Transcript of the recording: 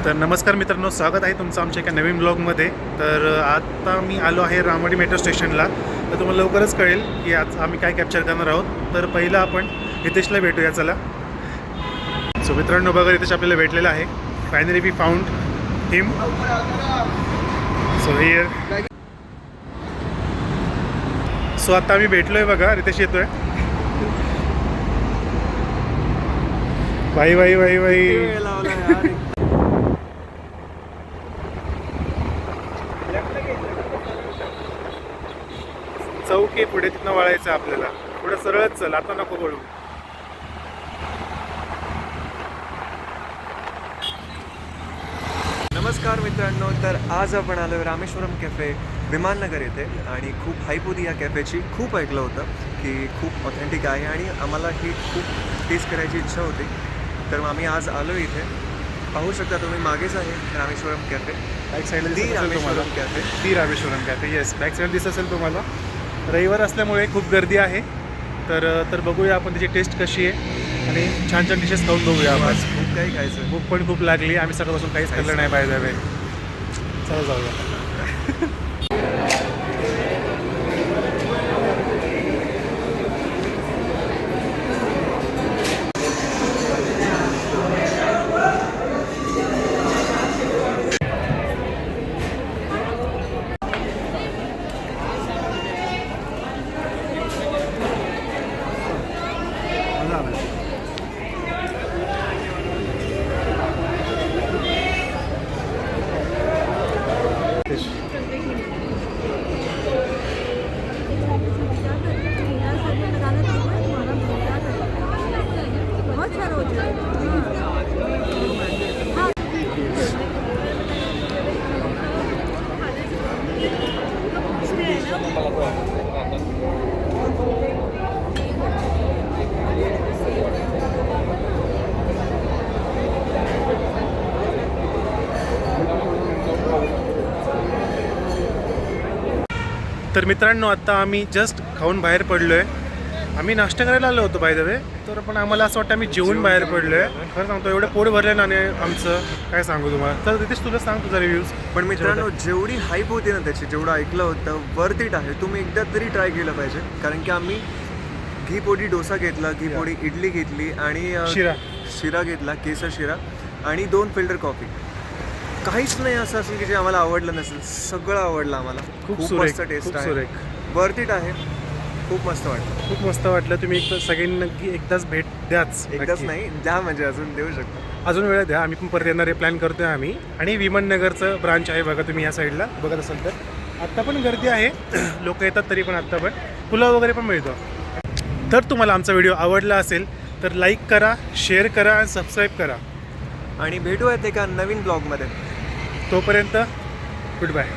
तर नमस्कार मित्रांनो, स्वागत आहे तुमचं आमच्या एका नवीन ब्लॉगमध्ये. तर आता मी आलो आहे रामवाडी मेट्रो स्टेशनला. तर तुम्हाला लवकरच कळेल की आज आम्ही काय कॅप्चर करणार आहोत. तर पहिलं आपण रितेशला भेटूया, चला. सो मित्रांनो बघा, रितेश आपल्याला भेटलेला आहे. Finally we found him. So here. So आता आम्ही भेटलोय बघा, रितेश येतोय. बाई बाई बाई बाई. चौक आहे पुढे, तिथनं वळायचं आपल्याला. पुढे सरळच चल, आता नको वळू. नमस्कार मित्रांनो, तर आज आपण आलो रामेश्वरम कॅफे विमाननगर येथे आणि खूप हाईप होती या कॅफेची. खूप ऐकलं होतं की खूप ऑथेंटिक आहे आणि आम्हाला ही खूप टेस्ट करायची इच्छा होती. तर मग आम्ही आज आलो इथे. पाहू शकता तुम्ही, मागेच आहे रामेश्वरम कॅफे. बॅक साईडला the Rameshwaram cafe. The Rameshwaram cafe, yes. Back side दिसत असेल तुम्हाला. रविवार असल्यामुळे खूप गर्दी आहे. तर बघूया आपण त्याची टेस्ट कशी आहे आणि छान छान डिशेस खाऊन बघूया आपण. खूप काही खायचं. भूक पण खूप लागली. आम्ही सकाळपासून काहीच खाल्लं नाही बाय द वे. चला जाऊया. तर मित्रांनो, आता आम्ही जस्ट खाऊन बाहेर पडलो आहे. आम्ही नाश्ता करायला आलो होतो बाय द वे. तर पण आम्हाला असं वाटतं आम्ही जेवून बाहेर पडलो आहे. खरं सांगतो, एवढं पोट भरलं ना आणि आमचं काय सांगू तुम्हाला. तर तिथेच तुला सांग तुझा रिव्ह्यूज. पण मित्रांनो, जेवढी हाईप होती ना त्याची, जेवढं ऐकलं होतं, वर्थ इट आहे. तुम्ही एकदा तरी ट्राय केलं पाहिजे. कारण की आम्ही घी पोडी डोसा घेतला, घी पोडी इडली घेतली आणि शिरा घेतला, केसर शिरा आणि 2 फिल्टर कॉफी. काहीच नाही असं असेल की जे आम्हाला आवडलं नसेल. सगळं आवडलं आम्हाला. खूप मस्त टेस्ट आहे. वर्थ इट आहे. खूप मस्त वाटलं. खूप मस्त वाटलं. तुम्ही सगळ्यांनी नक्की एकदाच भेट द्याच. एकदाच नाही, द्या म्हणजे अजून देऊ शकतो. अजून वेळ द्या. आम्ही पण परत येणारे प्लॅन करतोय आम्ही. आणि विमाननगरचं ब्रांच आहे बघा, तुम्ही या साईडला बघत असाल तर. आत्ता पण गर्दी आहे. लोक येतात तरी पण. आत्ता पण पुलाव वगैरे पण मिळतो. तर तुम्हाला आमचा व्हिडिओ आवडला असेल तर लाईक करा, शेअर करा आणि सबस्क्राईब करा. आणि भेटूयात एका नवीन ब्लॉगमध्ये. तोपर्यंत गुड बाय.